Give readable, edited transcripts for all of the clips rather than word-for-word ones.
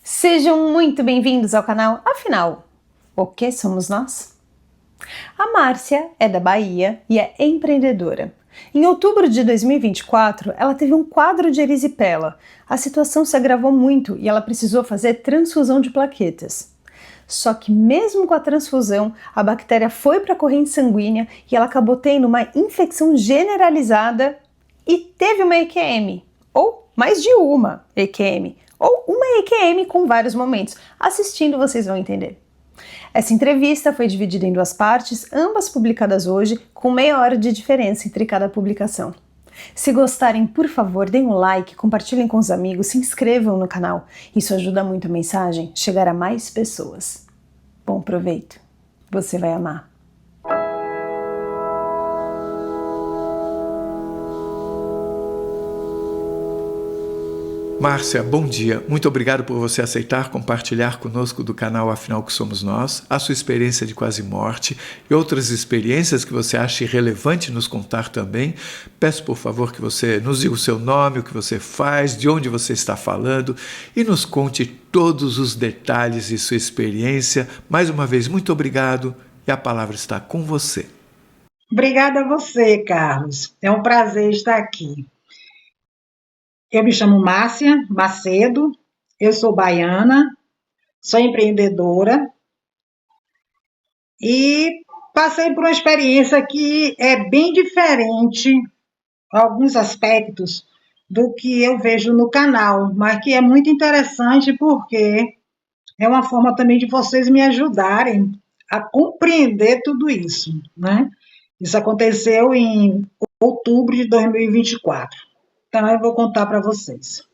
Sejam muito bem-vindos ao canal. Afinal, o que somos nós? A Márcia é da Bahia e é empreendedora. Em outubro de 2024, ela teve um quadro de erisipela. A situação se agravou muito e ela precisou fazer transfusão de plaquetas. Só que mesmo com a transfusão, a bactéria foi para a corrente sanguínea e ela acabou tendo uma infecção generalizada e teve uma EQM, ou mais de uma EQM, ou uma EQM com vários momentos. Assistindo vocês vão entender. Essa entrevista foi dividida em duas partes, ambas publicadas hoje, com meia hora de diferença entre cada publicação. Se gostarem, por favor, deem um like, compartilhem com os amigos, se inscrevam no canal. Isso ajuda muito a mensagem chegar a mais pessoas. Bom proveito. Você vai amar. Márcia, bom dia. Muito obrigado por você aceitar compartilhar conosco do canal Afinal que Somos Nós, a sua experiência de quase morte e outras experiências que você acha relevante nos contar também. Peço, por favor, que você nos diga o seu nome, o que você faz, de onde você está falando e nos conte todos os detalhes de sua experiência. Mais uma vez, muito obrigado e a palavra está com você. Obrigada a você, Carlos. É um prazer estar aqui. Eu me chamo Márcia Macedo, eu sou baiana, sou empreendedora e passei por uma experiência que é bem diferente, alguns aspectos, do que eu vejo no canal, mas que é muito interessante porque é uma forma também de vocês me ajudarem a compreender tudo isso, né? Isso aconteceu em outubro de 2024. Então, eu vou contar para vocês.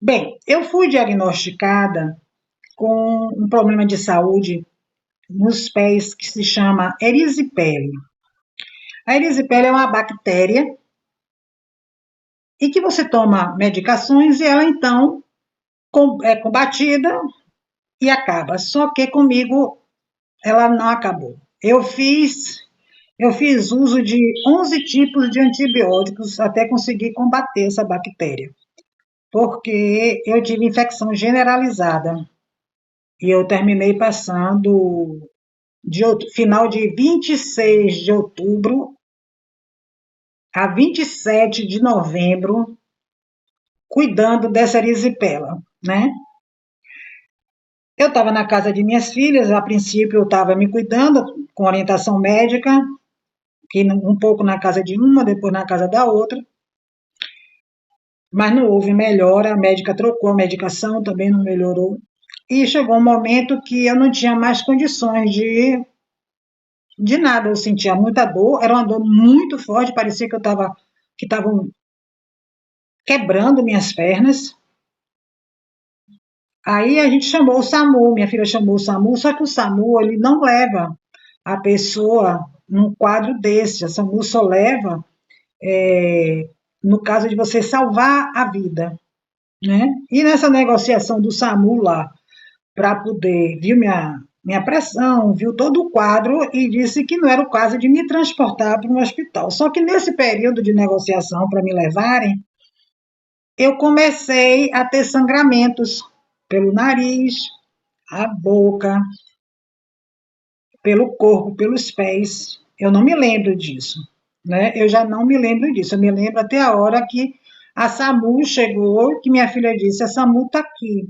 Bem, eu fui diagnosticada com um problema de saúde nos pés que se chama erisipele. A erisipele é uma bactéria e que você toma medicações e ela, então, é combatida e acaba. Só que comigo ela não acabou. Eu fiz uso de 11 tipos de antibióticos até conseguir combater essa bactéria, porque eu tive infecção generalizada e eu terminei passando final de 26 de outubro a 27 de novembro cuidando dessa erisipela, né? Eu estava na casa de minhas filhas, a princípio eu estava me cuidando com orientação médica, que um pouco na casa de uma, depois na casa da outra, mas não houve melhora, a médica trocou a medicação, também não melhorou, e chegou um momento que eu não tinha mais condições de nada, eu sentia muita dor, era uma dor muito forte, parecia que estavam quebrando minhas pernas. Aí a gente chamou o SAMU, minha filha chamou o SAMU, só que o SAMU ele não leva a pessoa num quadro desse, o SAMU só leva no caso de você salvar a vida, né? E nessa negociação do SAMU lá, para poder, viu minha pressão, viu todo o quadro e disse que não era o caso de me transportar para um hospital. Só que nesse período de negociação para me levarem, eu comecei a ter sangramentos pelo nariz, a boca, pelo corpo, pelos pés. Eu não me lembro disso, né? Eu já não me lembro disso. Eu me lembro até a hora que a SAMU chegou, que minha filha disse, a SAMU está aqui.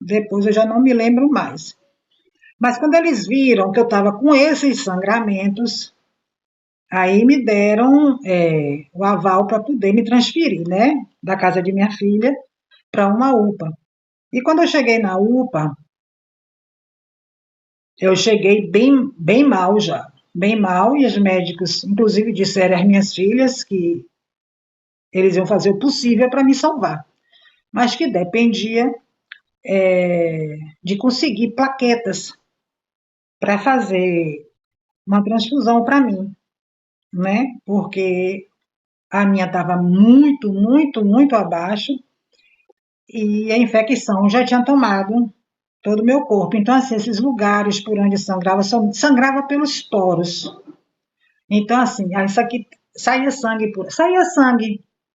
Depois eu já não me lembro mais. Mas quando eles viram que eu estava com esses sangramentos, aí me deram o aval para poder me transferir, né? Da casa de minha filha para uma UPA. E quando eu cheguei na UPA, eu cheguei bem mal já. Bem mal, e os médicos, inclusive, disseram às minhas filhas que eles iam fazer o possível para me salvar, mas que dependia de conseguir plaquetas para fazer uma transfusão para mim, né? Porque a minha estava muito, muito, muito abaixo e a infecção já tinha tomado todo o meu corpo. Então, assim, esses lugares por onde sangrava, só sangrava pelos poros. Então, assim, isso aqui saía sangue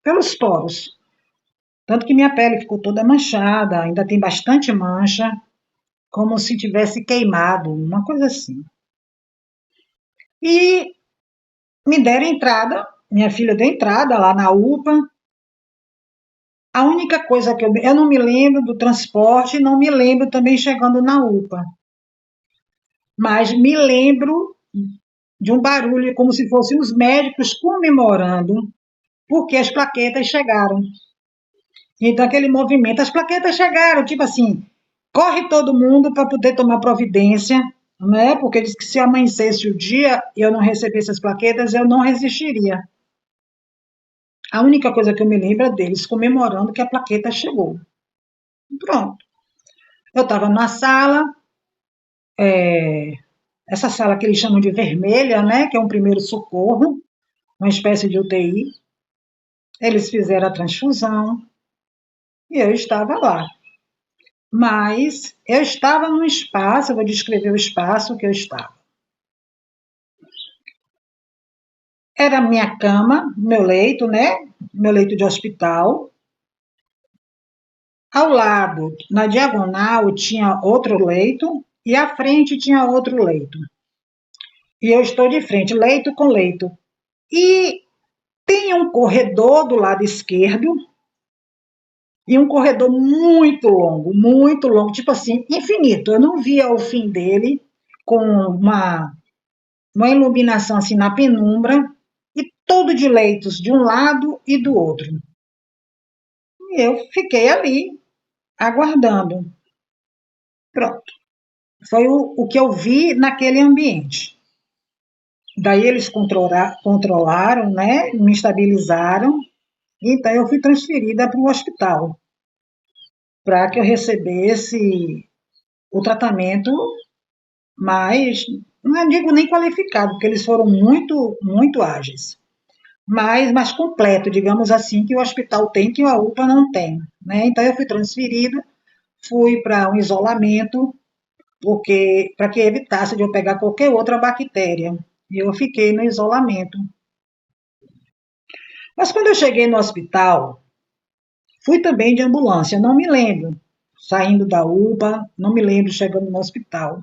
pelos poros. Tanto que minha pele ficou toda manchada, ainda tem bastante mancha, como se tivesse queimado, uma coisa assim. E me deram entrada, minha filha deu entrada lá na UPA. A única coisa que eu não me lembro do transporte, não me lembro também chegando na UPA. Mas me lembro de um barulho como se fossem os médicos comemorando porque as plaquetas chegaram. Então, aquele movimento, as plaquetas chegaram, tipo assim, corre todo mundo para poder tomar providência, né? Porque diz que se amanhecesse o dia e eu não recebesse as plaquetas, eu não resistiria. A única coisa que eu me lembro é deles comemorando que a plaqueta chegou. Pronto. Eu estava na sala, essa sala que eles chamam de vermelha, né? Que é um primeiro socorro, uma espécie de UTI. Eles fizeram a transfusão e eu estava lá. Mas eu estava num espaço, eu vou descrever o espaço que eu estava. Era minha cama, meu leito, né? Meu leito de hospital. Ao lado, na diagonal, tinha outro leito e à frente tinha outro leito. E eu estou de frente, leito com leito. E tem um corredor do lado esquerdo e um corredor muito longo, tipo assim, infinito. Eu não via o fim dele com uma iluminação assim na penumbra e todo de leitos de um lado e do outro. E eu fiquei ali aguardando. Pronto. Foi o que eu vi naquele ambiente. Daí eles controlaram, né? Me estabilizaram. Então eu fui transferida para o hospital para que eu recebesse o tratamento mais, não digo nem qualificado, porque eles foram muito ágeis, mas mais completo, digamos assim, que o hospital tem, que a UPA não tem. Né? Então eu fui transferida, fui para um isolamento, porque para que evitasse de eu pegar qualquer outra bactéria. E eu fiquei no isolamento. Mas quando eu cheguei no hospital, fui também de ambulância, não me lembro. Saindo da UPA, não me lembro chegando no hospital.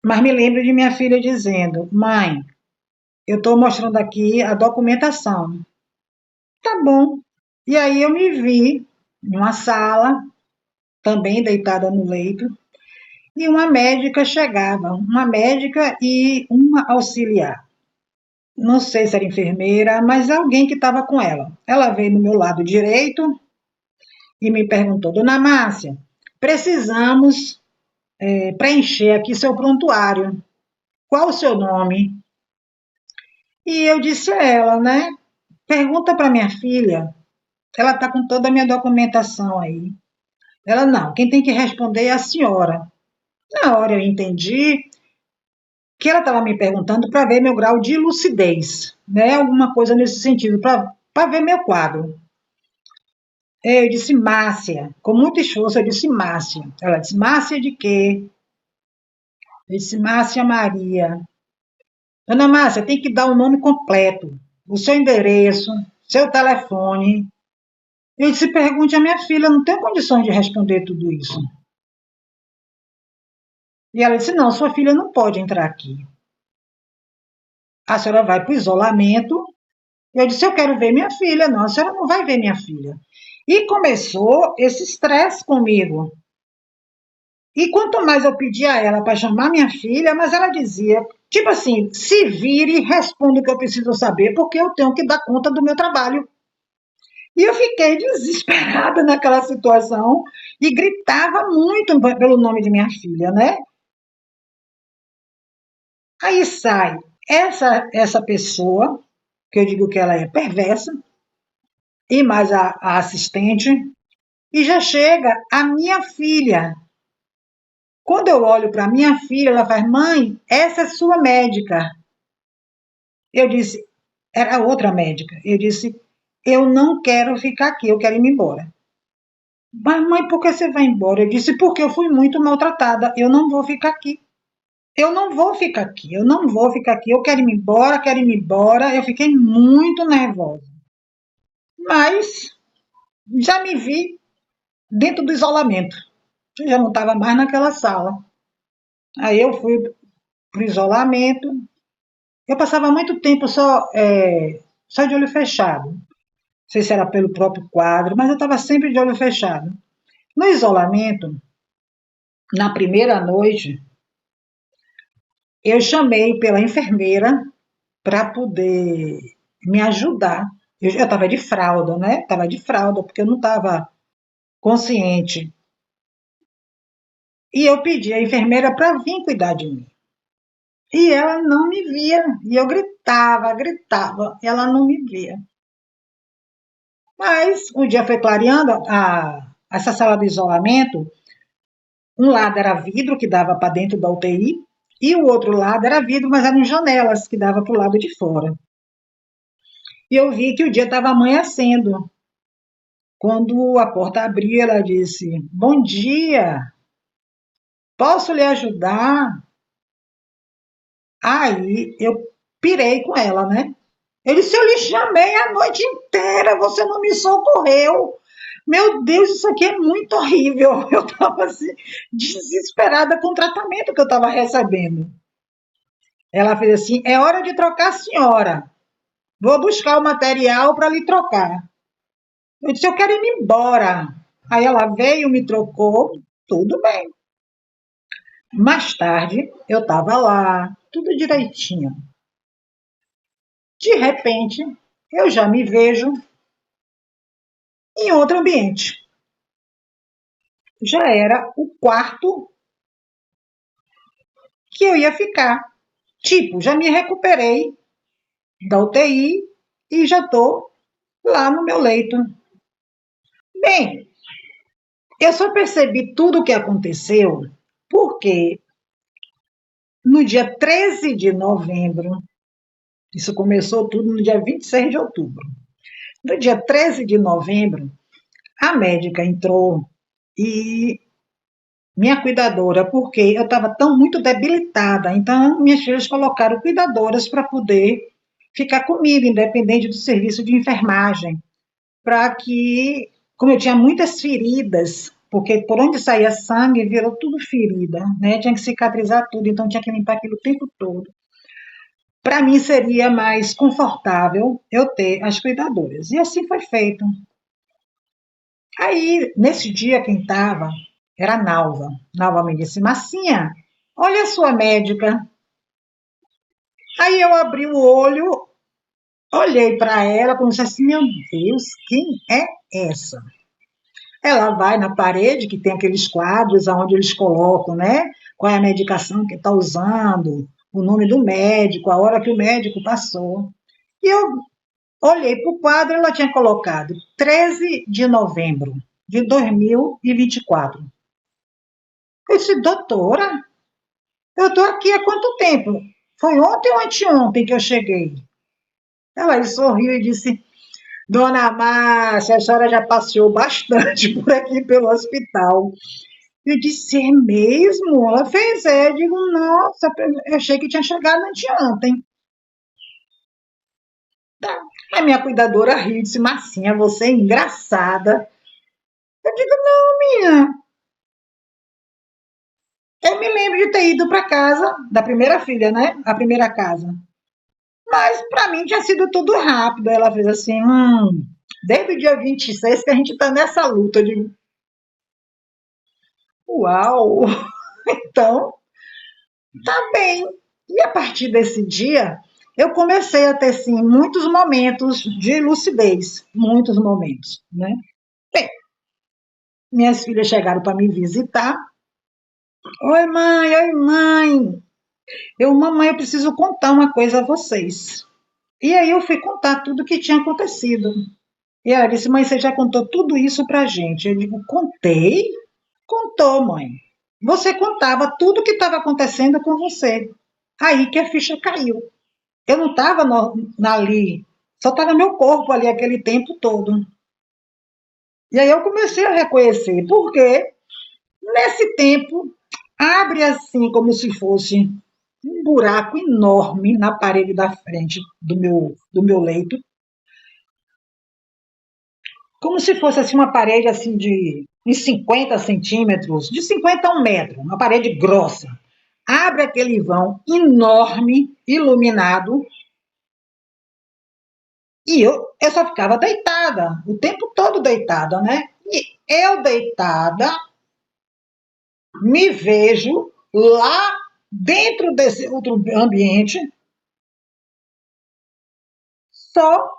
Mas me lembro de minha filha dizendo: mãe, eu estou mostrando aqui a documentação. Tá bom. E aí eu me vi numa sala, também deitada no leito, e uma médica chegava, uma médica e uma auxiliar. Não sei se era enfermeira, mas alguém que estava com ela. Ela veio no meu lado direito e me perguntou: Dona Márcia, precisamos preencher aqui seu prontuário. Qual o seu nome? E eu disse a ela, né? Pergunta para minha filha. Ela está com toda a minha documentação aí. Ela, não, quem tem que responder é a senhora. Na hora eu entendi que ela estava me perguntando para ver meu grau de lucidez, né? Alguma coisa nesse sentido, para ver meu quadro. Eu disse, Márcia, com muito esforço eu disse, Márcia. Ela disse, Márcia de quê? Eu disse, Márcia Maria. Dona Márcia, tem que dar o nome completo, o seu endereço, seu telefone. Eu disse, pergunte à minha filha, não tenho condições de responder tudo isso. E ela disse, não, sua filha não pode entrar aqui. A senhora vai para o isolamento. Eu disse, eu quero ver minha filha. Não, a senhora não vai ver minha filha. E começou esse estresse comigo. E quanto mais eu pedia a ela para chamar minha filha, mas ela dizia, tipo assim, se vire e responda o que eu preciso saber, porque eu tenho que dar conta do meu trabalho. E eu fiquei desesperada naquela situação e gritava muito pelo nome de minha filha, né? Aí sai essa pessoa, que eu digo que ela é perversa, e mais a assistente, e já chega a minha filha. Quando eu olho para minha filha, ela faz, mãe, essa é sua médica. Eu disse, era outra médica. Eu disse, eu não quero ficar aqui, eu quero ir embora. Mas, mãe, por que você vai embora? Eu disse, porque eu fui muito maltratada, eu não vou ficar aqui. Eu não vou ficar aqui, eu não vou ficar aqui, eu quero ir embora, quero ir embora. Eu fiquei muito nervosa. Mas Já me vi dentro do isolamento. Eu já não estava mais naquela sala. Aí eu fui para o isolamento. Eu passava muito tempo só de olho fechado. Não sei se era pelo próprio quadro, mas eu estava sempre de olho fechado. No isolamento, na primeira noite, eu chamei pela enfermeira para poder me ajudar. Eu estava de fralda, né? Estava de fralda, porque eu não estava consciente. E eu pedi à enfermeira para vir cuidar de mim. E ela não me via. E eu gritava, gritava, e ela não me via. Mas o dia foi clareando, essa sala de isolamento, um lado era vidro que dava para dentro da UTI, e o outro lado era vidro, mas eram janelas que dava para o lado de fora. E eu vi que o dia estava amanhecendo. Quando a porta abriu, ela disse: Bom dia, posso lhe ajudar? Aí eu pirei com ela, né? Eu disse: Eu lhe chamei a noite inteira, você não me socorreu. Meu Deus, isso aqui é muito horrível. Eu estava assim, desesperada com o tratamento que eu estava recebendo. Ela fez assim: É hora de trocar a senhora. Vou buscar o material para lhe trocar. Eu disse: Eu quero ir embora. Aí ela veio, me trocou, tudo bem. Mais tarde, eu estava lá, tudo direitinho. De repente, eu já me vejo em outro ambiente. Já era o quarto que eu ia ficar. Tipo, já me recuperei da UTI e já estou lá no meu leito. Bem, eu só percebi tudo o que aconteceu porque no dia 13 de novembro, isso começou tudo no dia 26 de outubro. No dia 13 de novembro, a médica entrou e minha cuidadora, porque eu estava tão muito debilitada, então minhas filhas colocaram cuidadoras para poder ficar comigo, independente do serviço de enfermagem, para que, como eu tinha muitas feridas, porque por onde saía sangue virou tudo ferida, né? Tinha que cicatrizar tudo, então tinha que limpar aquilo o tempo todo. Para mim seria mais confortável eu ter as cuidadoras. E assim foi feito. Aí, nesse dia, quem estava era a Nalva. Nalva me disse: Massinha, olha a sua médica. Aí eu abri o olho, olhei para ela, pensei assim: meu Deus, quem é essa? Ela vai na parede, que tem aqueles quadros onde eles colocam, né? Qual é a medicação que está usando, o nome do médico, a hora que o médico passou. E eu olhei para o quadro, ela tinha colocado 13 de novembro de 2024. Eu disse: doutora, eu estou aqui há quanto tempo? Foi ontem ou anteontem que eu cheguei? Ela sorriu e disse: Dona Márcia, a senhora já passeou bastante por aqui pelo hospital. Eu disse: É mesmo? Ela fez, é. Eu digo: Nossa, eu achei que tinha chegado anteontem. Tá. A minha cuidadora riu e disse: Marcinha, você é engraçada. Eu digo: Não, minha. Eu me lembro de ter ido para casa da primeira filha, né? A primeira casa. Mas para mim tinha sido tudo rápido. Ela fez assim: desde o dia 26 que a gente está nessa luta. Eu digo: Uau! Então, tá bem. E a partir desse dia, eu comecei a ter, sim, muitos momentos de lucidez. Muitos momentos, né? Bem, minhas filhas chegaram para me visitar. Oi, mãe, oi, mãe. Mamãe, eu preciso contar uma coisa a vocês. E aí eu fui contar tudo o que tinha acontecido. E ela disse: Mãe, você já contou tudo isso pra gente? Eu digo: Contei? Contou, mãe. Você contava tudo o que estava acontecendo com você. Aí que a ficha caiu. Eu não estava ali, só estava meu corpo ali aquele tempo todo. E aí eu comecei a reconhecer, porque nesse tempo abre assim como se fosse um buraco enorme na parede da frente do meu leito. como se fosse assim uma parede assim de 50 centímetros, de 50 a 1 metro, uma parede grossa. Abre aquele vão enorme, iluminado, e eu só ficava deitada, o tempo todo deitada, né? E eu deitada, me vejo lá dentro desse outro ambiente, só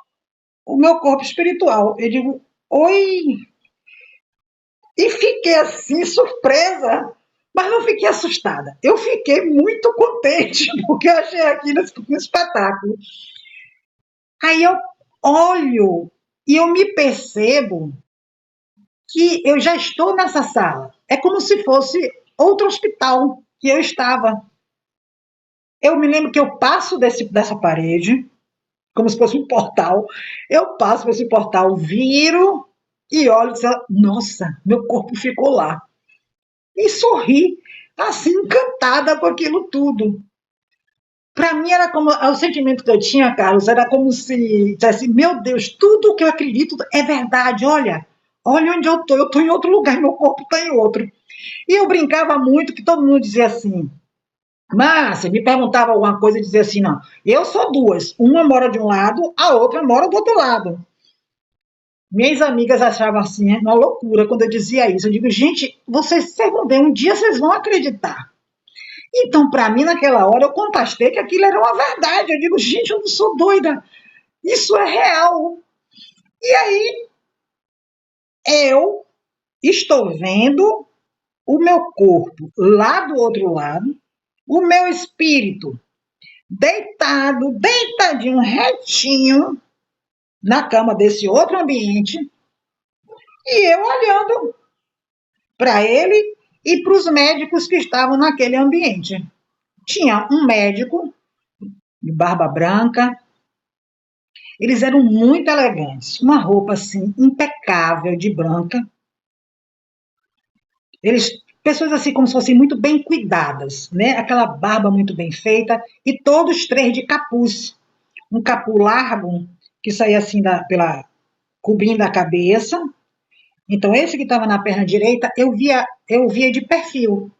o meu corpo espiritual. Eu digo, oi! E fiquei assim, surpresa, mas não fiquei assustada. Eu fiquei muito contente, porque eu achei aquilo um espetáculo. Aí eu olho e eu me percebo que eu já estou nessa sala. É como se fosse outro hospital que eu estava. Eu me lembro que eu passo dessa parede, como se fosse um portal. Eu passo por esse portal, viro e olho e digo, nossa, meu corpo ficou lá. E sorri, assim, encantada com aquilo tudo. Para mim era como o sentimento que eu tinha, Carlos, era como se dissesse, meu Deus, tudo que eu acredito é verdade, olha onde eu estou em outro lugar, meu corpo está em outro. E eu brincava muito que todo mundo dizia assim, Márcia, me perguntava alguma coisa e dizia assim, não, eu sou duas, uma mora de um lado, a outra mora do outro lado. Minhas amigas achavam assim, uma loucura quando eu dizia isso. Eu digo, gente, vocês vão ver, um dia vocês vão acreditar. Então, para mim, naquela hora, eu contestei que aquilo era uma verdade. Eu digo, gente, eu não sou doida. Isso é real. E aí, eu estou vendo o meu corpo lá do outro lado, o meu espírito deitado, deitadinho, retinho, na cama desse outro ambiente, e eu olhando para ele e para os médicos que estavam naquele ambiente. Tinha um médico de barba branca, eles eram muito elegantes, uma roupa assim impecável de branca. Eles pessoas assim como se fossem muito bem cuidadas, né? Aquela barba muito bem feita e todos três de capuz, um capuz largo que saía assim pela cobrindo a cabeça. Então esse que estava na perna direita, eu via de perfil.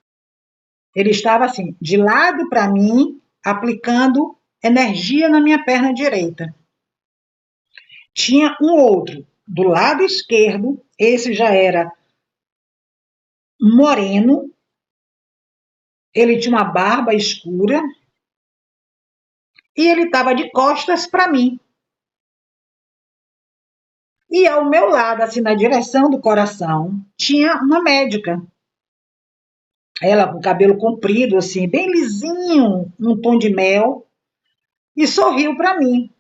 Ele estava assim, de lado para mim, aplicando energia na minha perna direita. Tinha um outro do lado esquerdo, esse já era moreno, ele tinha uma barba escura e ele estava de costas para mim. E ao meu lado, assim, na direção do coração, tinha uma médica. Ela com o cabelo comprido, assim, bem lisinho, num tom de mel, e sorriu para mim.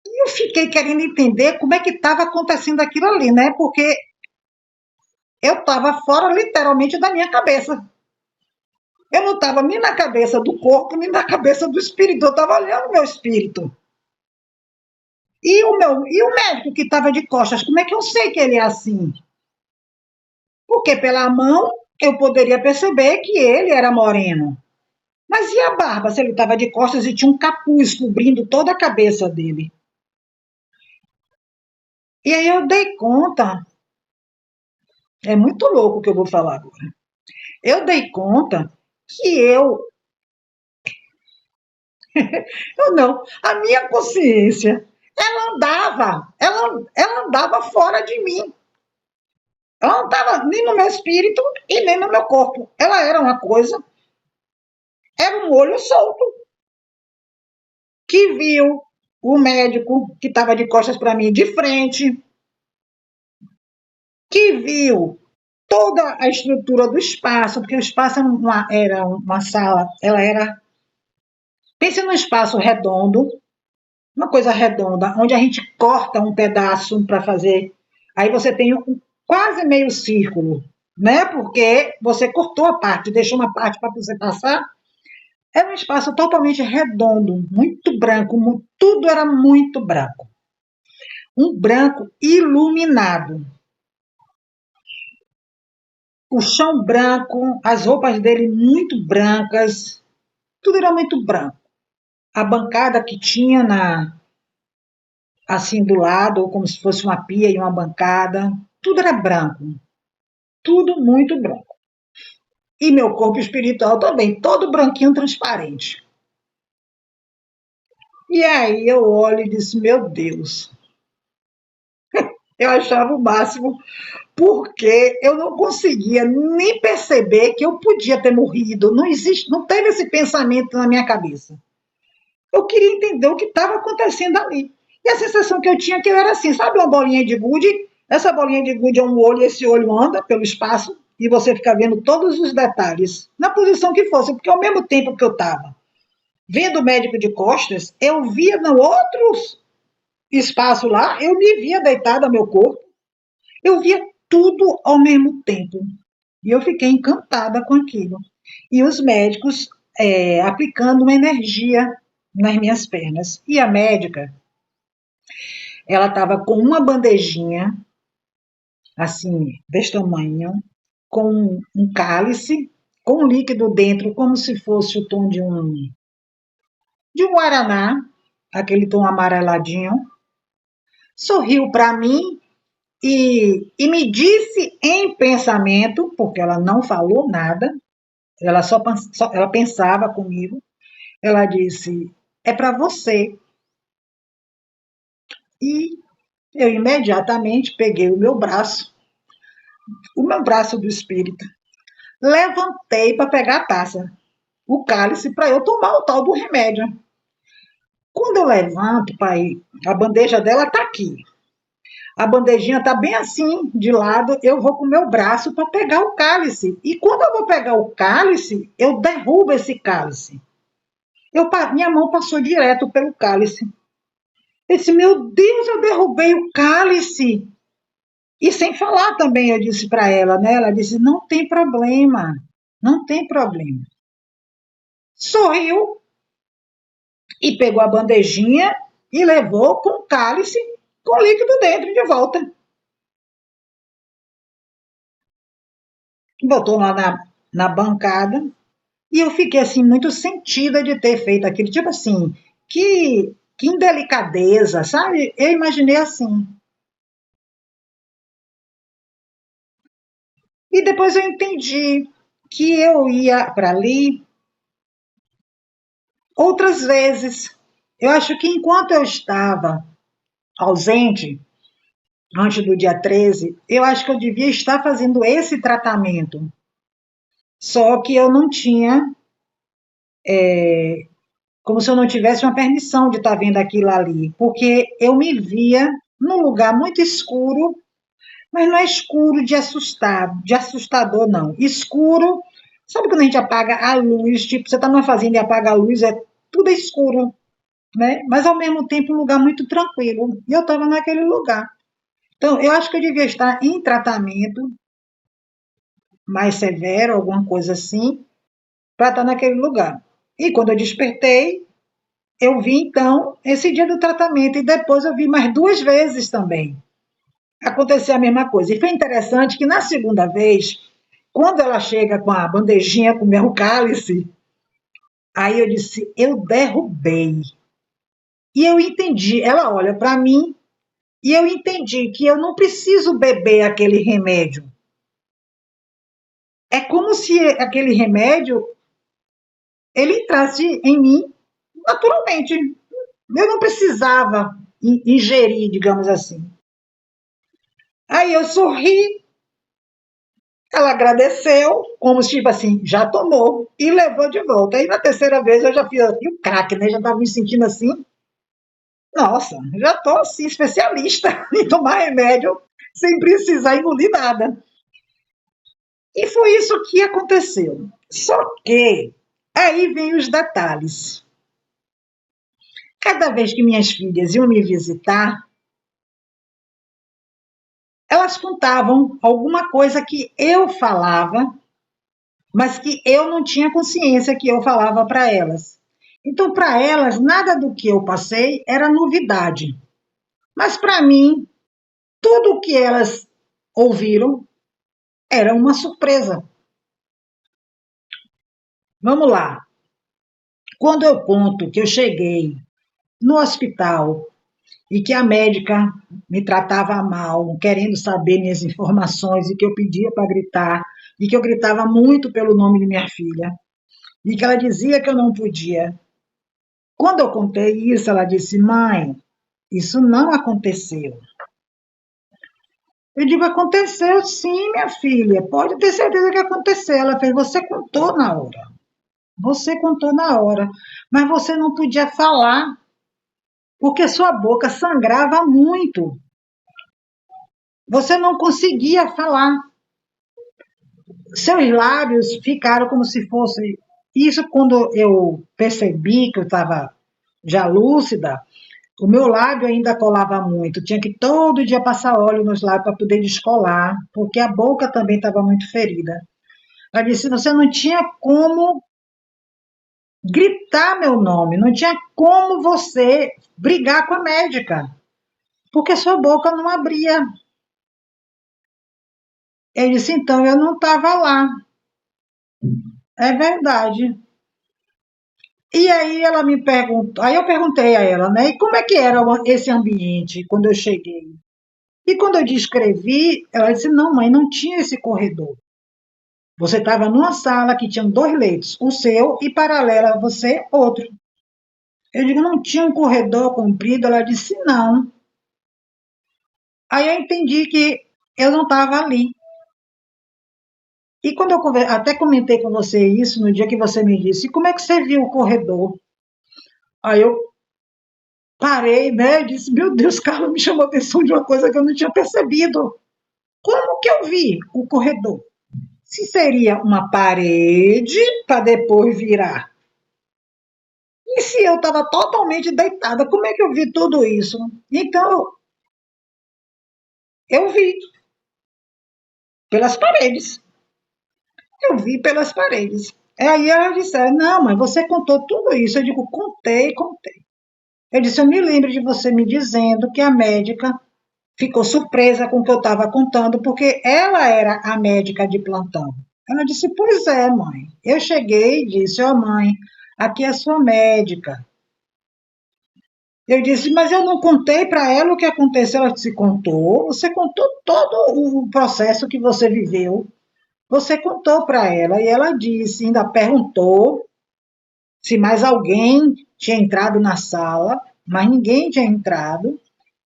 E eu fiquei querendo entender como é que estava acontecendo aquilo ali, né? Porque eu estava fora, literalmente, da minha cabeça. Eu não estava nem na cabeça do corpo, nem na cabeça do espírito. Eu estava olhando o meu espírito. E o médico que estava de costas, como é que eu sei que ele é assim? Porque pela mão eu poderia perceber que ele era moreno. Mas e a barba, se ele estava de costas e tinha um capuz cobrindo toda a cabeça dele? E aí eu dei conta, é muito louco o que eu vou falar agora. Eu dei conta que eu não, a minha consciência, ela andava fora de mim. Ela não estava nem no meu espírito e nem no meu corpo. Ela era uma coisa, era um olho solto que viu o médico que estava de costas para mim de frente, que viu toda a estrutura do espaço, porque o espaço era uma sala, ela era. Pense num espaço redondo, uma coisa redonda, onde a gente corta um pedaço para fazer. Aí você tem quase meio círculo, né? Porque você cortou a parte, deixou uma parte para você passar. Era um espaço totalmente redondo, muito branco, tudo era muito branco. Um branco iluminado. O chão branco, as roupas dele muito brancas, tudo era muito branco. A bancada que tinha assim do lado, ou como se fosse uma pia e uma bancada. Tudo era branco, tudo muito branco. E meu corpo espiritual também, todo branquinho, transparente. E aí eu olho e disse, meu Deus, eu achava o máximo, porque eu não conseguia nem perceber que eu podia ter morrido. Não existe, não teve esse pensamento na minha cabeça. Eu queria entender o que estava acontecendo ali. E a sensação que eu tinha que eu era assim, sabe uma bolinha de gude? Essa bolinha de gude é um olho, e esse olho anda pelo espaço e você fica vendo todos os detalhes, na posição que fosse, porque ao mesmo tempo que eu estava vendo o médico de costas, eu via no outro espaço lá, eu me via deitada, meu corpo, eu via tudo ao mesmo tempo. E eu fiquei encantada com aquilo. E os médicos aplicando uma energia nas minhas pernas. E a médica, ela estava com uma bandejinha, assim, desse tamanho, com um cálice, com um líquido dentro, como se fosse o tom de um guaraná, aquele tom amareladinho. Sorriu para mim e me disse em pensamento, porque ela não falou nada, ela ela pensava comigo, ela disse, é para você. E eu imediatamente peguei o meu braço do espírito, levantei para pegar a taça, o cálice, para eu tomar o tal do remédio. Quando eu levanto, pai, a bandeja dela está aqui. A bandejinha está bem assim, de lado, eu vou com o meu braço para pegar o cálice. E quando eu vou pegar o cálice, eu derrubo esse cálice. Minha mão passou direto pelo cálice. Eu disse, meu Deus, eu derrubei o cálice. E sem falar também, eu disse para ela, né? Ela disse, não tem problema, não tem problema. Sorriu e pegou a bandejinha e levou com o cálice com líquido dentro de volta. Botou lá na bancada e eu fiquei assim muito sentida de ter feito aquilo. Tipo assim, que indelicadeza, sabe? Eu imaginei assim. E depois eu entendi que eu ia para ali outras vezes. Eu acho que enquanto eu estava ausente, antes do dia 13, eu acho que eu devia estar fazendo esse tratamento. Só que eu não tinha, como se eu não tivesse uma permissão de estar vendo aquilo ali, porque eu me via num lugar muito escuro, mas não é escuro de assustador, não. Escuro, sabe quando a gente apaga a luz, tipo, você está numa fazenda e apaga a luz, tudo escuro, né? Mas ao mesmo tempo um lugar muito tranquilo. E eu estava naquele lugar. Então, eu acho que eu devia estar em tratamento mais severo, alguma coisa assim, para estar naquele lugar. E quando eu despertei, eu vi então esse dia do tratamento e depois eu vi mais duas vezes também. Aconteceu a mesma coisa. E foi interessante que na segunda vez, quando ela chega com a bandejinha com o meu cálice, aí eu disse, eu derrubei. E eu entendi, ela olha para mim e eu entendi que eu não preciso beber aquele remédio. É como se aquele remédio ele entrasse em mim naturalmente. Eu não precisava ingerir, digamos assim. Aí eu sorri, ela agradeceu, como se tipo assim, já tomou, e levou de volta. Aí na terceira vez eu já fiz assim, o craque, né? Já estava me sentindo assim, nossa, já estou assim, especialista em tomar remédio sem precisar engolir nada. E foi isso que aconteceu. Só que aí vem os detalhes. Cada vez que minhas filhas iam me visitar, elas contavam alguma coisa que eu falava, mas que eu não tinha consciência que eu falava para elas. Então, para elas, nada do que eu passei era novidade. Mas para mim, tudo o que elas ouviram era uma surpresa. Vamos lá. Quando eu conto que eu cheguei no hospital e que a médica me tratava mal, querendo saber minhas informações, e que eu pedia para gritar, e que eu gritava muito pelo nome de minha filha, e que ela dizia que eu não podia. Quando eu contei isso, ela disse: mãe, isso não aconteceu. Eu digo: aconteceu sim, minha filha, pode ter certeza que aconteceu. Ela fez: você contou na hora. Você contou na hora, mas você não podia falar, porque sua boca sangrava muito. Você não conseguia falar. Seus lábios ficaram como se fosse. Isso, quando eu percebi que eu estava já lúcida, o meu lábio ainda colava muito. Tinha que todo dia passar óleo nos lábios para poder descolar, porque a boca também estava muito ferida. Ela disse: você não tinha como gritar meu nome, não tinha como você brigar com a médica, porque sua boca não abria. Eu disse: então eu não estava lá. É verdade. E aí ela me perguntou, aí eu perguntei a ela, né? E como é que era esse ambiente quando eu cheguei? E quando eu descrevi, ela disse: não, mãe, não tinha esse corredor. Você estava numa sala que tinha 2 leitos, o seu e paralelo a você, outro. Eu digo: não tinha um corredor comprido? Ela disse: não. Aí eu entendi que eu não estava ali. E quando eu até comentei com você isso no dia que você me disse: como é que você viu o corredor? Aí eu parei, né? E disse: meu Deus, Carla me chamou a atenção de uma coisa que eu não tinha percebido. Como que eu vi o corredor? Se seria uma parede para depois virar. E se eu estava totalmente deitada, como é que eu vi tudo isso? Então, eu vi pelas paredes. Eu vi pelas paredes. Aí ela disse: não, mas você contou tudo isso. Eu digo: contei, contei. Eu disse: eu me lembro de você me dizendo que a médica ficou surpresa com o que eu estava contando, porque ela era a médica de plantão. Ela disse: pois é, mãe. Eu cheguei e disse: ó, mãe, aqui é a sua médica. Eu disse: mas eu não contei para ela o que aconteceu. Ela disse: contou. Você contou todo o processo que você viveu. Você contou para ela. E ela disse, ainda perguntou se mais alguém tinha entrado na sala, mas ninguém tinha entrado.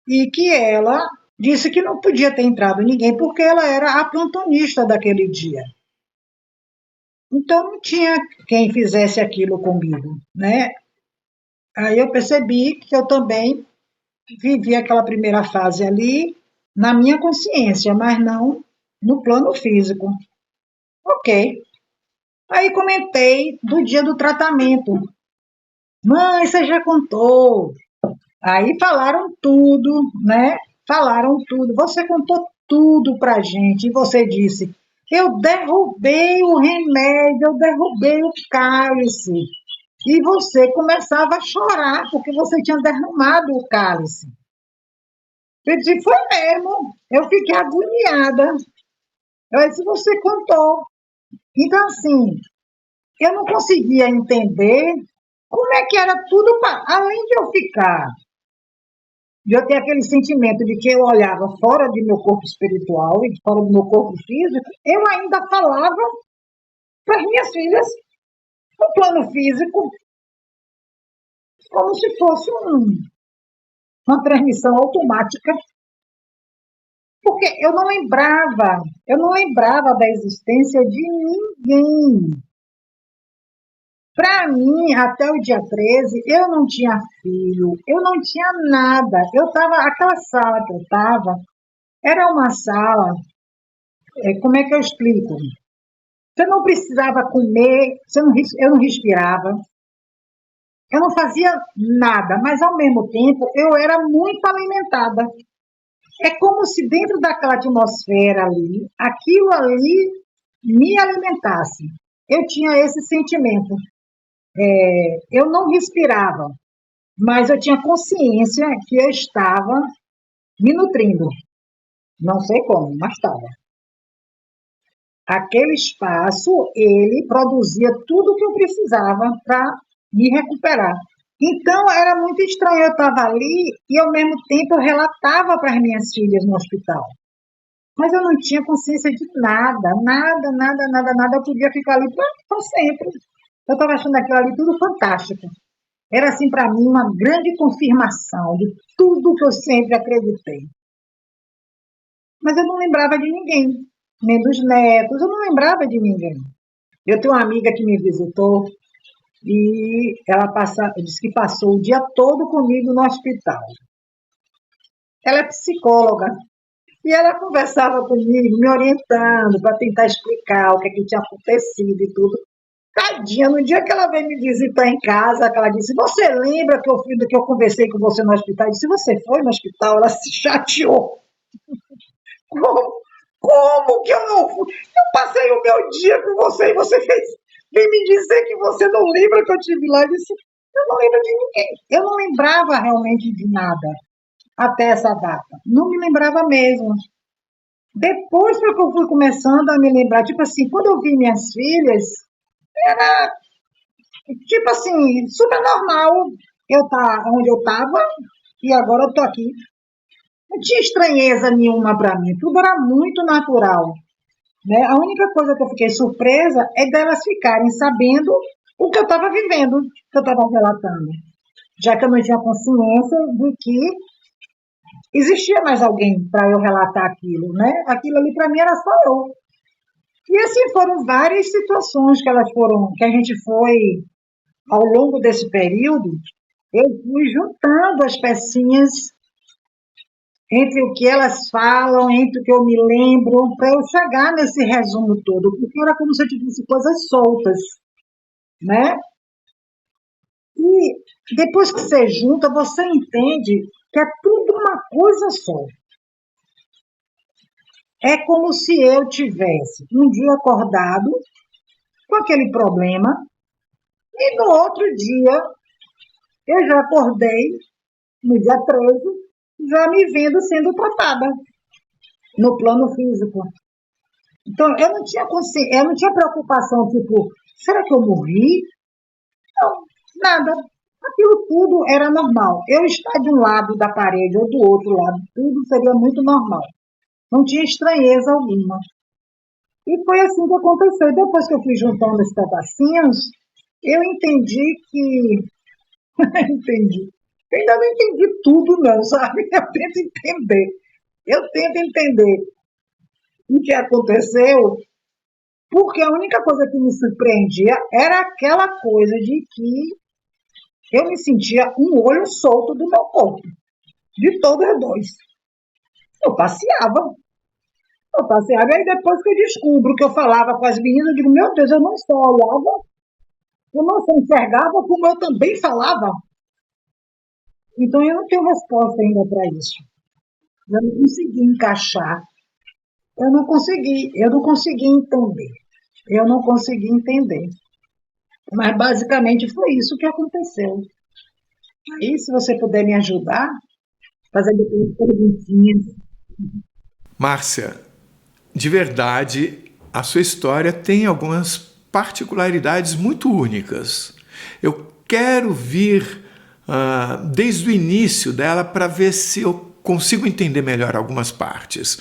E que ela disse que não podia ter entrado ninguém, porque ela era a plantonista daquele dia. Então não tinha quem fizesse aquilo comigo, né? Aí eu percebi que eu também vivi aquela primeira fase ali na minha consciência, mas não no plano físico. Ok. Aí comentei do dia do tratamento. Mãe, você já contou. Aí falaram tudo, né? Falaram tudo. Você contou tudo pra gente. E você disse: eu derrubei o remédio, eu derrubei o cálice. E você começava a chorar porque você tinha derramado o cálice. Eu disse: foi mesmo. Eu fiquei agoniada. Eu disse: você contou. Então, assim, eu não conseguia entender como é que era tudo. Além de eu ficar, de eu ter aquele sentimento de que eu olhava fora do meu corpo espiritual e fora do meu corpo físico, eu ainda falava para as minhas filhas no plano físico, como se fosse uma transmissão automática, porque eu não lembrava da existência de ninguém. Para mim, até o dia 13, eu não tinha filho, eu não tinha nada. Aquela sala que eu estava, era uma sala, como é que eu explico? Você não precisava comer, eu não respirava, eu não fazia nada, mas ao mesmo tempo eu era muito alimentada. É como se dentro daquela atmosfera ali, aquilo ali me alimentasse. Eu tinha esse sentimento. Eu não respirava, mas eu tinha consciência que eu estava me nutrindo. Não sei como, mas estava. Aquele espaço, ele produzia tudo o que eu precisava para me recuperar. Então, era muito estranho. Eu estava ali e, ao mesmo tempo, eu relatava para as minhas filhas no hospital. Mas eu não tinha consciência de nada, nada, nada, nada, nada. Eu podia ficar ali para sempre. Eu estava achando aquilo ali tudo fantástico. Era, assim, para mim, uma grande confirmação de tudo que eu sempre acreditei. Mas eu não lembrava de ninguém, nem dos netos, eu não lembrava de ninguém. Eu tenho uma amiga que me visitou e ela disse que passou o dia todo comigo no hospital. Ela é psicóloga e ela conversava comigo, me orientando para tentar explicar o que tinha acontecido e tudo. Tadinha, no dia que ela veio me visitar em casa, que ela disse: Você lembra que eu conversei com você no hospital? Eu disse: Você foi no hospital? Ela se chateou. Como, como que eu não fui? Eu passei o meu dia com você e você vem me dizer que você não lembra que eu tive lá. Eu disse: Eu não lembro de ninguém. Eu não lembrava realmente de nada até essa data. Não me lembrava mesmo. Depois foi que eu fui começando a me lembrar. Tipo assim, quando eu vi minhas filhas, era tipo assim, super normal. Eu tá onde eu estava e agora eu estou aqui. Não tinha estranheza nenhuma para mim, tudo era muito natural. Né? A única coisa que eu fiquei surpresa é delas ficarem sabendo o que eu estava vivendo, que eu estava relatando, já que eu não tinha consciência de que existia mais alguém para eu relatar aquilo, né? Aquilo ali para mim era só eu. E assim foram várias situações que a gente foi ao longo desse período. Eu fui juntando as pecinhas entre o que elas falam, entre o que eu me lembro, para eu chegar nesse resumo todo, porque era como se eu tivesse coisas soltas, né? E depois que você junta, você entende que é tudo uma coisa só. É como se eu tivesse um dia acordado com aquele problema e no outro dia eu já acordei, no dia 13, já me vendo sendo tratada no plano físico. Então, eu não tinha preocupação, tipo, será que eu morri? Não, nada. Aquilo tudo era normal. Eu estar de um lado da parede ou do outro lado, tudo seria muito normal. Não tinha estranheza alguma. E foi assim que aconteceu. Depois que eu fui juntando os pedacinhos, eu entendi que. entendi. Eu ainda não entendi tudo, não, sabe? Eu tento entender o que aconteceu, porque a única coisa que me surpreendia era aquela coisa de que eu me sentia um olho solto do meu corpo, de todos os dois. Eu passeava. Eu passeava, e aí depois que eu descubro que eu falava com as meninas, eu digo, meu Deus, eu não só olhava, eu não só enxergava, como eu também falava. Então eu não tenho resposta ainda para isso. Eu não consegui encaixar. Eu não consegui entender. Eu não consegui entender. Mas basicamente foi isso que aconteceu. Aí, se você puder me ajudar, fazendo perguntinhas. Márcia, de verdade, a sua história tem algumas particularidades muito únicas. Eu quero vir desde o início dela para ver se eu consigo entender melhor algumas partes.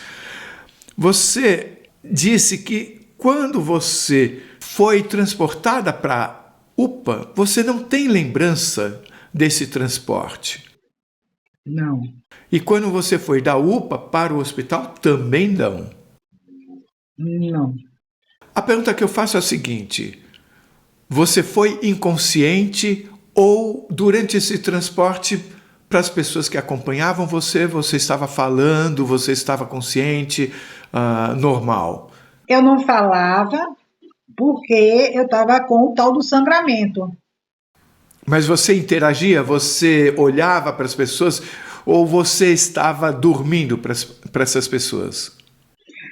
Você disse que quando você foi transportada para a UPA, você não tem lembrança desse transporte. Não, E quando você foi da UPA para o hospital, também não. não. A pergunta que eu faço é a seguinte: você foi inconsciente ou durante esse transporte, para as pessoas que acompanhavam você, você estava falando, você estava consciente, normal? Eu não falava porque eu estava com o tal do sangramento. Mas você interagia? Você olhava para as pessoas ou você estava dormindo para essas pessoas?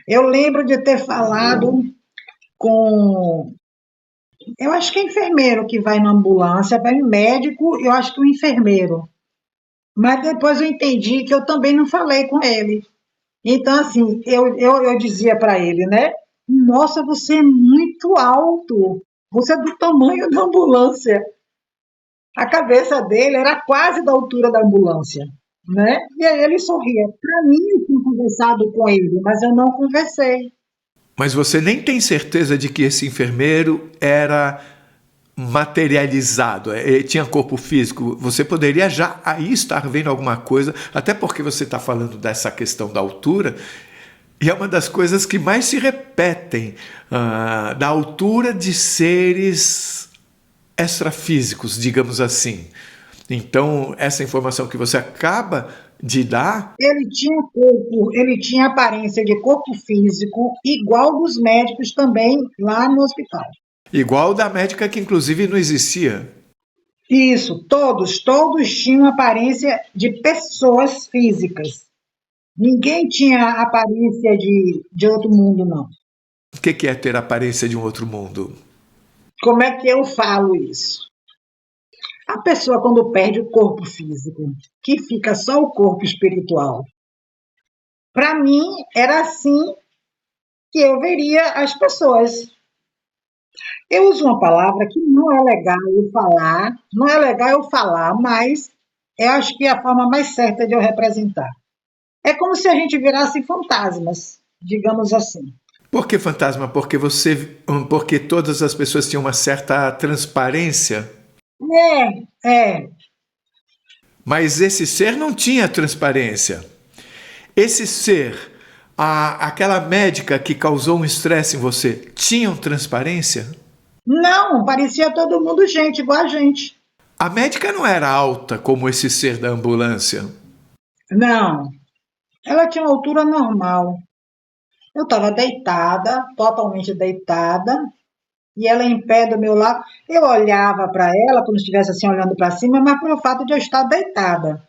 Eu lembro de ter falado com. Eu acho que é enfermeiro que vai na ambulância, vai médico, eu acho que o enfermeiro. Mas depois eu entendi que eu também não falei com ele. Então, assim, eu dizia para ele, né? Nossa, você é muito alto. Você é do tamanho da ambulância. A cabeça dele era quase da altura da ambulância, né? E aí ele sorria. Para mim, eu tinha conversado com ele, mas eu não conversei. Mas você nem tem certeza de que esse enfermeiro era materializado, ele tinha corpo físico. Você poderia já aí estar vendo alguma coisa, até porque você está falando dessa questão da altura, e é uma das coisas que mais se repetem, da altura de seres extrafísicos, digamos assim. Então, essa informação que você acaba de dar. Ele tinha aparência de corpo físico, igual dos médicos também lá no hospital. Igual da médica que inclusive não existia. Isso, todos tinham aparência de pessoas físicas. Ninguém tinha aparência de outro mundo, não. O que é ter aparência de um outro mundo? Como é que eu falo isso? A pessoa, quando perde o corpo físico, que fica só o corpo espiritual, para mim era assim que eu veria as pessoas. Eu uso uma palavra que não é legal eu falar, mas eu acho que é a forma mais certa de eu representar. É como se a gente virasse fantasmas, digamos assim. Por que fantasma? Porque todas as pessoas tinham uma certa transparência? É. Mas esse ser não tinha transparência. Esse ser, aquela médica que causou um estresse em você, tinham transparência? Não, parecia todo mundo gente, igual a gente. A médica não era alta como esse ser da ambulância. Não, ela tinha uma altura normal. Eu estava deitada, totalmente deitada, e ela em pé do meu lado. Eu olhava para ela, como se estivesse assim olhando para cima, mas pelo fato de eu estar deitada.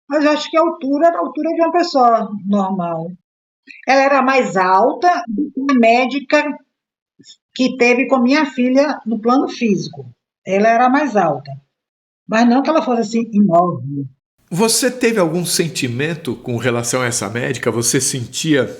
Mas eu acho que a altura era a altura de uma pessoa normal. Ela era mais alta do que a médica que teve com minha filha no plano físico. Ela era mais alta. Mas não que ela fosse assim enorme. Você teve algum sentimento com relação a essa médica? Você sentia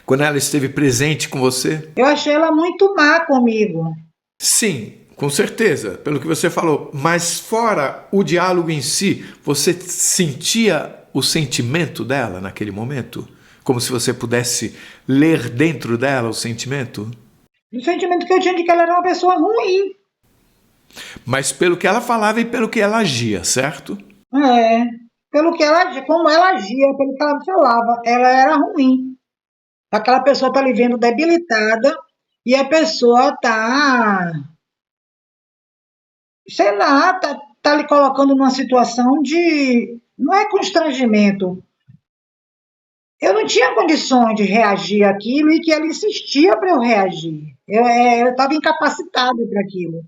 quando ela esteve presente com você? Eu achei ela muito má comigo. Sim, com certeza, pelo que você falou. Mas fora o diálogo em si, você sentia o sentimento dela naquele momento? Como se você pudesse ler dentro dela o sentimento? O sentimento que eu tinha de que ela era uma pessoa ruim. Mas pelo que ela falava e pelo que ela agia, certo? É, pelo que ela agia, como ela agia, pelo que ela falava, ela era ruim. Aquela pessoa está lhe vendo debilitada e a pessoa está, sei lá, tá lhe colocando numa situação de, não é constrangimento. Eu não tinha condições de reagir àquilo e que ela insistia para eu reagir. Eu estava incapacitado para aquilo.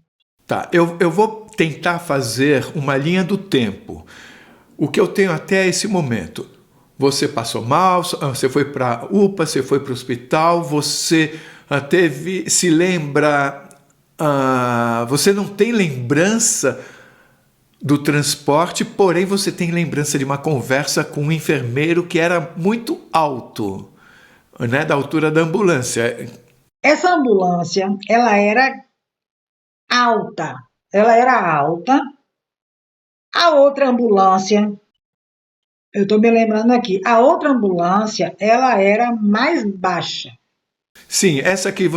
Tá, eu vou tentar fazer uma linha do tempo. O que eu tenho até esse momento. Você passou mal, você foi para a UPA, você foi para o hospital, você se lembra, você não tem lembrança do transporte, porém você tem lembrança de uma conversa com um enfermeiro que era muito alto, né, da altura da ambulância. Essa ambulância, ela era alta. Ela era alta. A outra ambulância, eu estou me lembrando aqui, a outra ambulância, ela era mais baixa. Sim, essa que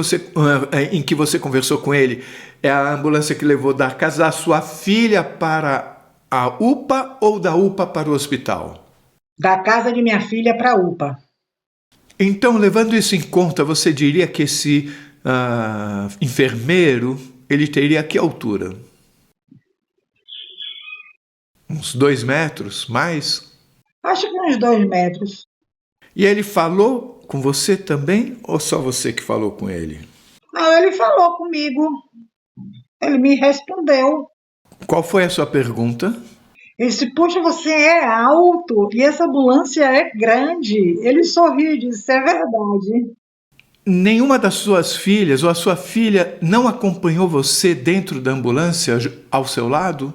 em que você conversou com ele, é a ambulância que levou da casa da sua filha para a UPA ou da UPA para o hospital? Da casa de minha filha para a UPA. Então, levando isso em conta, você diria que esse enfermeiro, ele teria que altura? Uns 2 metros, mais? Acho que uns 2 metros. E ele falou com você também, ou só você que falou com ele? Não, ele falou comigo. Ele me respondeu. Qual foi a sua pergunta? Ele disse, puxa, você é alto e essa ambulância é grande. Ele sorriu e disse, é verdade. Nenhuma das suas filhas ou a sua filha não acompanhou você dentro da ambulância ao seu lado?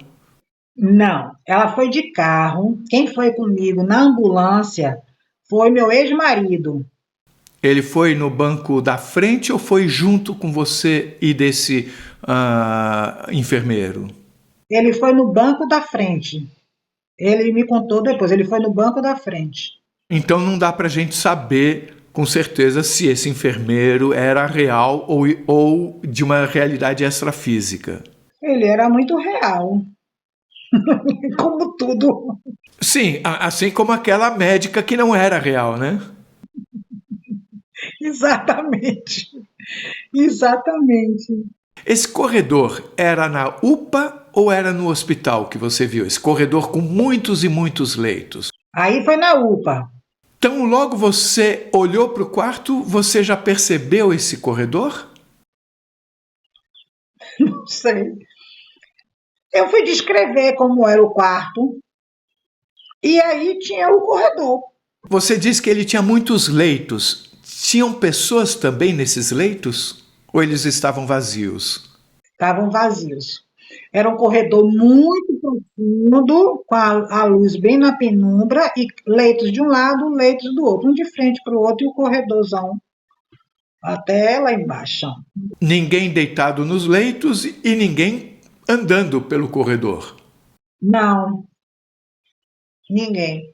Não, ela foi de carro. Quem foi comigo na ambulância foi meu ex-marido. Ele foi no banco da frente ou foi junto com você e desse enfermeiro? Ele foi no banco da frente. Ele me contou depois, ele foi no banco da frente. Então não dá para a gente saber com certeza se esse enfermeiro era real ou de uma realidade extrafísica. Ele era muito real, como tudo. Sim, assim como aquela médica que não era real, né? Exatamente, exatamente. Esse corredor era na UPA ou era no hospital que você viu? Esse corredor com muitos e muitos leitos. Aí foi na UPA. Então, logo você olhou para o quarto, você já percebeu esse corredor? Não sei. Eu fui descrever como era o quarto e aí tinha o corredor. Você disse que ele tinha muitos leitos. Tinham pessoas também nesses leitos? Ou eles estavam vazios? Estavam vazios. Era um corredor muito profundo, com a luz bem na penumbra, e leitos de um lado, leitos do outro, um de frente para o outro, e o corredorzão até lá embaixo. Ninguém deitado nos leitos e ninguém andando pelo corredor. Não, ninguém.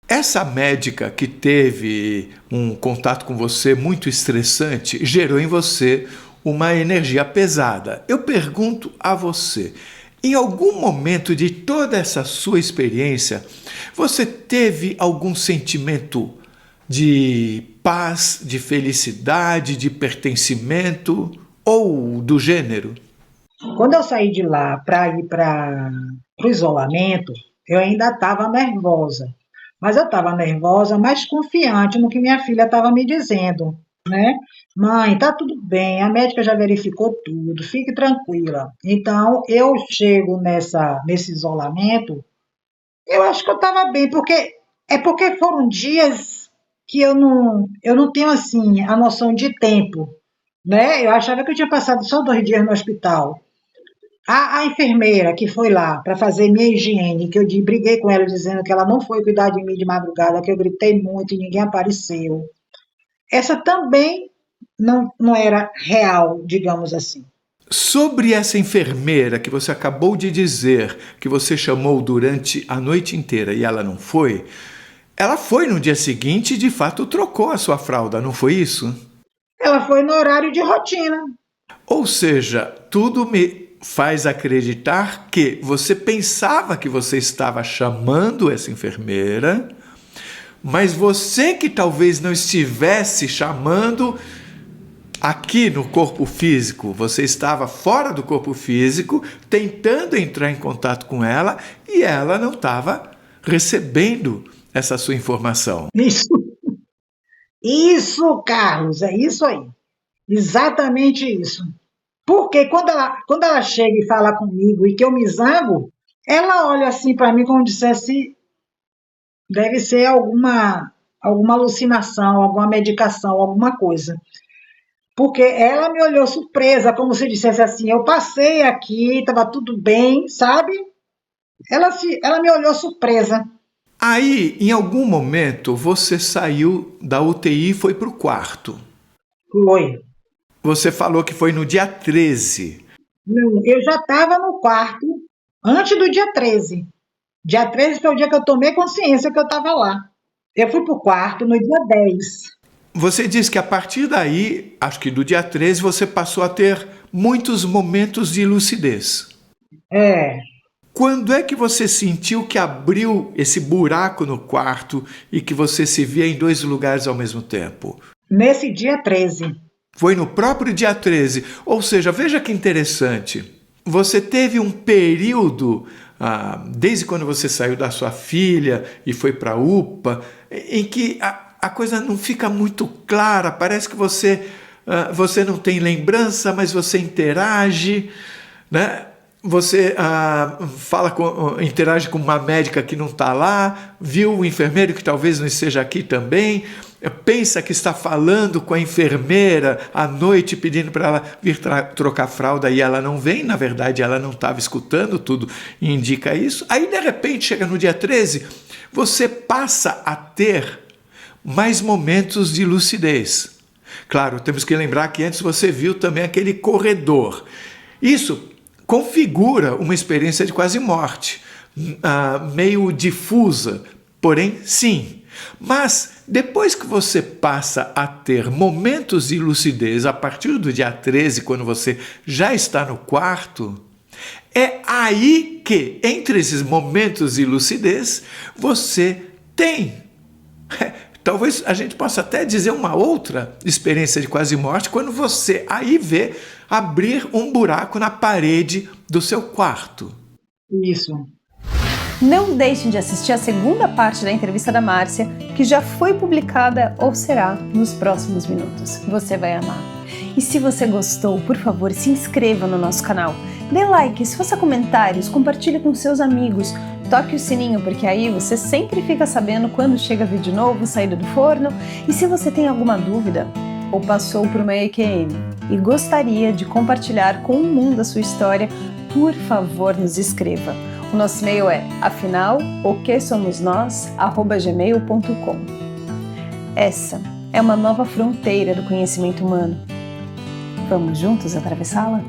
Essa médica que teve um contato com você muito estressante gerou em você uma energia pesada. Eu pergunto a você, em algum momento de toda essa sua experiência, você teve algum sentimento de paz, de felicidade, de pertencimento ou do gênero? Quando eu saí de lá para ir para o isolamento, eu ainda estava nervosa. Mas eu estava nervosa, mas confiante no que minha filha estava me dizendo, né? Mãe, tá tudo bem, a médica já verificou tudo, fique tranquila. Então, eu chego nesse isolamento, eu acho que eu estava bem, porque foram dias que eu não tenho, assim, a noção de tempo, né? Eu achava que eu tinha passado só 2 dias no hospital. A enfermeira que foi lá para fazer minha higiene, que eu briguei com ela dizendo que ela não foi cuidar de mim de madrugada, que eu gritei muito e ninguém apareceu. Essa também não era real, digamos assim. Sobre essa enfermeira que você acabou de dizer que você chamou durante a noite inteira e ela não foi, ela foi no dia seguinte e de fato trocou a sua fralda, não foi isso? Ela foi no horário de rotina. Ou seja, tudo me faz acreditar que você pensava que você estava chamando essa enfermeira, mas você que talvez não estivesse chamando aqui no corpo físico, você estava fora do corpo físico, tentando entrar em contato com ela e ela não estava recebendo essa sua informação. Isso, Carlos, é isso aí. Exatamente isso. Porque quando ela chega e fala comigo e que eu me zango, ela olha assim para mim como dissesse, deve ser alguma alucinação, alguma medicação, alguma coisa. Porque ela me olhou surpresa, como se dissesse assim, eu passei aqui, estava tudo bem, sabe? Ela me olhou surpresa. Aí, em algum momento, você saiu da UTI e foi para o quarto. Foi. Você falou que foi no dia 13. Não, eu já estava no quarto antes do dia 13. Dia 13 foi o dia que eu tomei consciência que eu estava lá. Eu fui para o quarto no dia 10. Você disse que a partir daí, acho que do dia 13, você passou a ter muitos momentos de lucidez. É, Quando é que você sentiu que abriu esse buraco no quarto e que você se via em 2 lugares ao mesmo tempo? nesse dia 13. Foi no próprio dia 13. Ou seja, veja que interessante. Você teve um período, desde quando você saiu da sua filha e foi para a UPA, em que a coisa não fica muito clara. Parece que você não tem lembrança, mas você interage, né? Você interage com uma médica que não está lá, viu o enfermeiro que talvez não esteja aqui também, pensa que está falando com a enfermeira à noite pedindo para ela vir trocar fralda e ela não vem, na verdade ela não estava escutando, tudo indica isso. Aí de repente chega no dia 13, você passa a ter mais momentos de lucidez. Claro, temos que lembrar que antes você viu também aquele corredor. Isso configura uma experiência de quase morte, meio difusa, porém sim. Mas depois que você passa a ter momentos de lucidez a partir do dia 13, quando você já está no quarto, é aí que, entre esses momentos de lucidez, você tem, talvez a gente possa até dizer uma outra experiência de quase morte, quando você aí vê abrir um buraco na parede do seu quarto. Isso. Não deixem de assistir a segunda parte da entrevista da Márcia, que já foi publicada ou será nos próximos minutos. Você vai amar. E se você gostou, por favor, se inscreva no nosso canal. Dê likes, faça comentários, compartilhe com seus amigos. Toque o sininho, porque aí você sempre fica sabendo quando chega vídeo novo, saída do forno. E se você tem alguma dúvida ou passou por uma EQM e gostaria de compartilhar com o mundo a sua história, por favor, nos escreva. O nosso e-mail é afinal.oquesomosnós@gmail.com. Essa é uma nova fronteira do conhecimento humano. Vamos juntos atravessá-la?